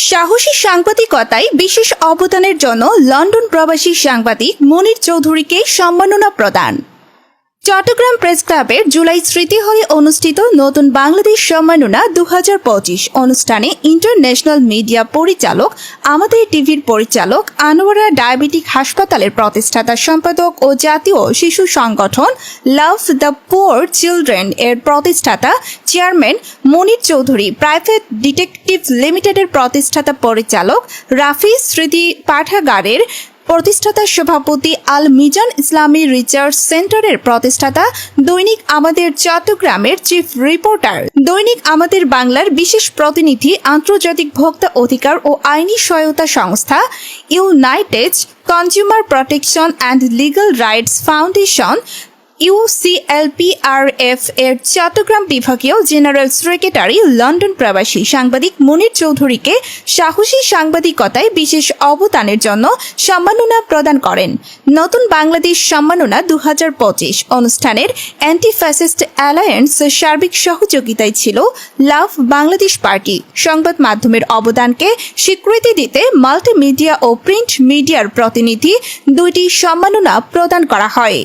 সাহসী সাংবাদিকতায় বিশেষ অবদানের জন্য লন্ডন প্রবাসী সাংবাদিক মনির চৌধুরীকে সম্মাননা প্রদান। চট্টগ্রাম প্রেস ক্লাবের জুলাই স্মৃতি হলে অনুষ্ঠিত নতুন বাংলাদেশ সম্মাননা 2025 অনুষ্ঠানে ইন্টারন্যাশনাল মিডিয়া পরিচালক, আমাদের টিভির পরিচালক, আনোয়ারা ডায়াবেটিক হাসপাতালের প্রতিষ্ঠাতা সম্পাদক ও জাতীয় শিশু সংগঠন লাভ দ্য পুয়ার চিলড্রেন এর প্রতিষ্ঠাতা চেয়ারম্যান মনির চৌধুরী প্রাইভেট ডিটেকটিভ লিমিটেডের প্রতিষ্ঠাতা পরিচালক, রাফি স্মৃতি পাঠাগারের প্রতিষ্ঠাতা সভাপতি, আল মিজান ইসলামী রিসার্চ সেন্টারের প্রতিষ্ঠাতা, দৈনিক আমাদের চট্টগ্রামের চিফ রিপোর্টার, দৈনিক আমাদের বাংলার বিশেষ প্রতিনিধি, আন্তর্জাতিক ভোক্তা অধিকার ও আইনি সহায়তা সংস্থা United consumer protection and legal rights foundation UCLPRF এর চট্টগ্রাম বিভাগীয় জেনারেল সেক্রেটারি, লন্ডন প্রবাসী সাংবাদিক মনির চৌধুরীকে সাহসী সাংবাদিকতায় বিশেষ অবদানের জন্য সম্মাননা প্রদান করেন। নতুন বাংলাদেশ সম্মাননা 2025 অনুষ্ঠানের অ্যান্টি ফ্যাসিস্ট অ্যালায়েন্স সার্বিক সহযোগিতায় ছিল লাভ বাংলাদেশ পার্টি। সংবাদ মাধ্যমের অবদানকে স্বীকৃতি দিতে মাল্টিমিডিয়া ও প্রিন্ট মিডিয়ার প্রতিনিধি দুইটি সম্মাননা প্রদান করা হয়।